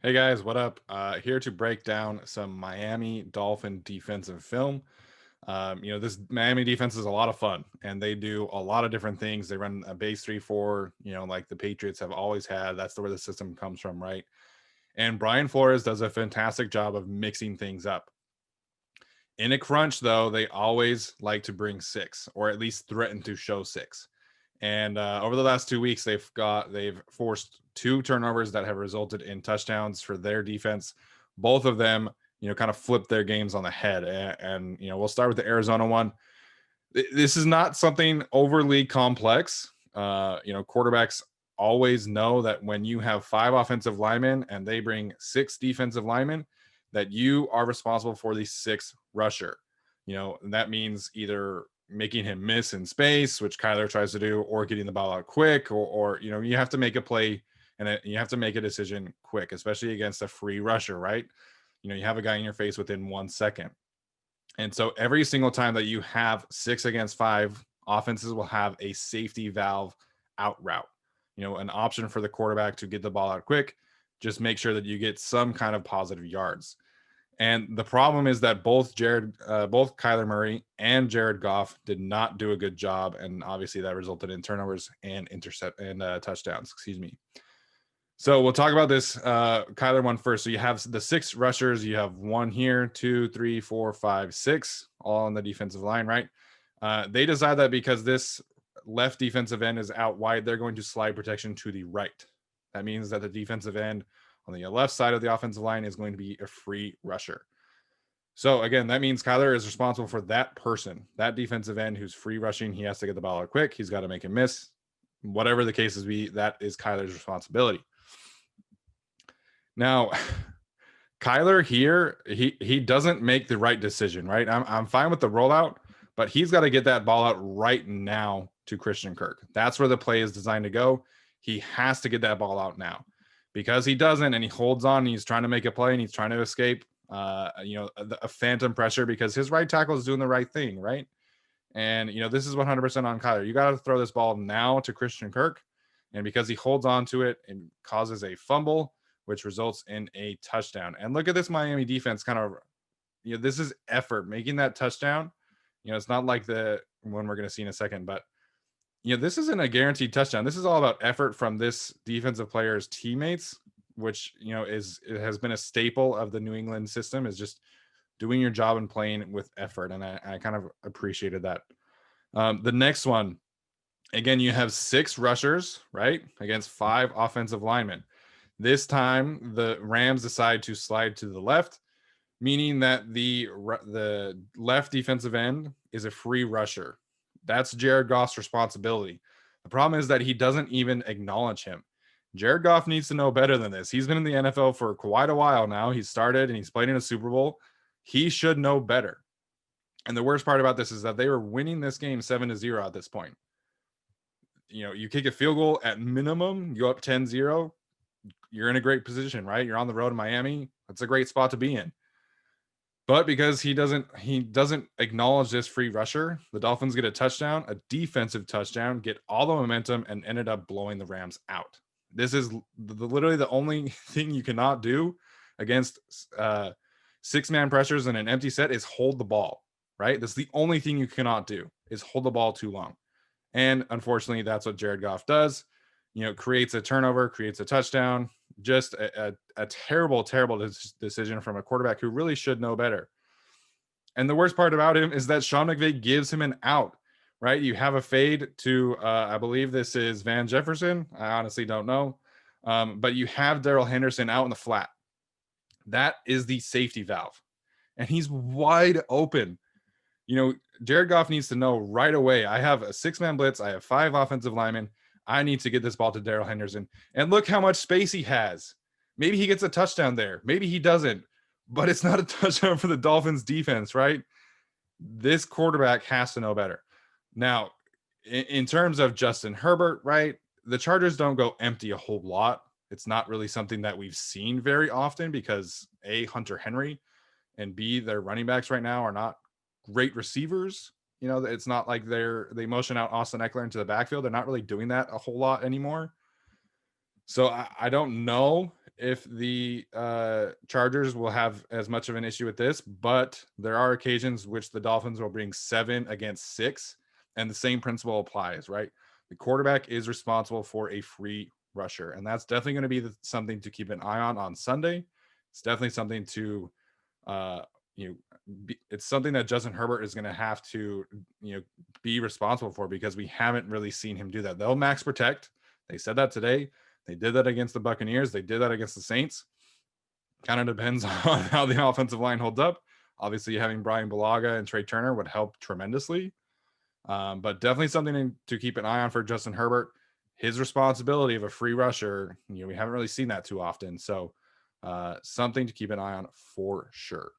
Hey guys, what up? Here to break down some Miami Dolphin defensive film. This Miami defense is a lot of fun, and they do a lot of different things. They run a base 3-4, like the Patriots have always had. That's where the system comes from, right? And Brian Flores does a fantastic job of mixing things up. In a crunch, though, they always like to bring six, or at least threaten to show six. And over the last 2 weeks, they've forced two turnovers that have resulted in touchdowns for their defense. Both of them, kind of flipped their games on the head. And we'll start with the Arizona one. This is not something overly complex. Quarterbacks always know that when you have five offensive linemen and they bring six defensive linemen, that you are responsible for the sixth rusher. That means either making him miss in space, which Kyler tries to do, or getting the ball out quick, or you have to make a play and you have to make a decision quick, especially against a free rusher, right? You have a guy in your face within 1 second. And so every single time that you have 6 against 5, offenses will have a safety valve out route, an option for the quarterback to get the ball out quick. Just make sure that you get some kind of positive yards. And the problem is that both Kyler Murray and Jared Goff did not do a good job, and obviously that resulted in turnovers and touchdowns. Excuse me. So we'll talk about this Kyler one first. So you have the six rushers. You have one here, 2, 3, 4, 5, 6, all on the defensive line, right? They decide that because this left defensive end is out wide, they're going to slide protection to the right. That means that the defensive end on the left side of the offensive line is going to be a free rusher. So again, that means Kyler is responsible for that person, that defensive end who's free rushing. He has to get the ball out quick. He's got to make him miss. Whatever the case is, that is Kyler's responsibility. Now, Kyler here, he doesn't make the right decision, right? I'm fine with the rollout, but he's got to get that ball out right now to Christian Kirk. That's where the play is designed to go. He has to get that ball out now, because he doesn't, and he holds on, and he's trying to make a play, and he's trying to escape a phantom pressure because his right tackle is doing the right thing, right? And this is 100% on Kyler. You got to throw this ball now to Christian Kirk, and because he holds on to it and causes a fumble, which results in a touchdown. And look at this Miami defense kind of, this is effort making that touchdown. It's not like the one we're going to see in a second, but this isn't a guaranteed touchdown. This is all about effort from this defensive player's teammates, which, it has been a staple of the New England system, is just doing your job and playing with effort. And I kind of appreciated that. The next one, again, you have 6 rushers, right, against 5 offensive linemen. This time, the Rams decide to slide to the left, meaning that the left defensive end is a free rusher. That's Jared Goff's responsibility. The problem is that he doesn't even acknowledge him. Jared Goff needs to know better than this. He's been in the NFL for quite a while now. He's started and he's played in a Super Bowl. He should know better. And the worst part about this is that they were winning this game 7-0 at this point. You kick a field goal at minimum, you go up 10-0. You're in a great position, right? You're on the road in Miami. That's a great spot to be in. But because he doesn't acknowledge this free rusher, the Dolphins get a touchdown, a defensive touchdown, get all the momentum, and ended up blowing the Rams out. This is literally the only thing you cannot do against 6-man pressures and an empty set is hold the ball, right? That's the only thing you cannot do, is hold the ball too long. And unfortunately, that's what Jared Goff does. Creates a turnover, creates a touchdown. Just a terrible, terrible decision from a quarterback who really should know better. And the worst part about him is that Sean McVay gives him an out, right? You have a fade to, I believe this is Van Jefferson. I honestly don't know. But you have Darrell Henderson out in the flat. That is the safety valve. And he's wide open. Jared Goff needs to know right away, I have a 6-man blitz. I have 5 offensive linemen. I need to get this ball to Darrell Henderson. And look how much space he has. Maybe he gets a touchdown there. Maybe he doesn't. But it's not a touchdown for the Dolphins defense, right? This quarterback has to know better. Now, in terms of Justin Herbert, right, the Chargers don't go empty a whole lot. It's not really something that we've seen very often because, A, Hunter Henry, and B, their running backs right now are not great receivers. It's not like they motion out Austin Eckler into the backfield. They're not really doing that a whole lot anymore. So I don't know if the Chargers will have as much of an issue with this, but there are occasions which the Dolphins will bring 7 against 6, and the same principle applies, right? The quarterback is responsible for a free rusher, and that's definitely going to be something to keep an eye on Sunday. It's definitely something to, uh, it's something that Justin Herbert is going to have to, be responsible for, because we haven't really seen him do that. They'll max protect. They said that today. They did that against the Buccaneers. They did that against the Saints. Kind of depends on how the offensive line holds up. Obviously, having Brian Bulaga and Trey Turner would help tremendously. But definitely something to keep an eye on for Justin Herbert. His responsibility of a free rusher, we haven't really seen that too often. So something to keep an eye on for sure.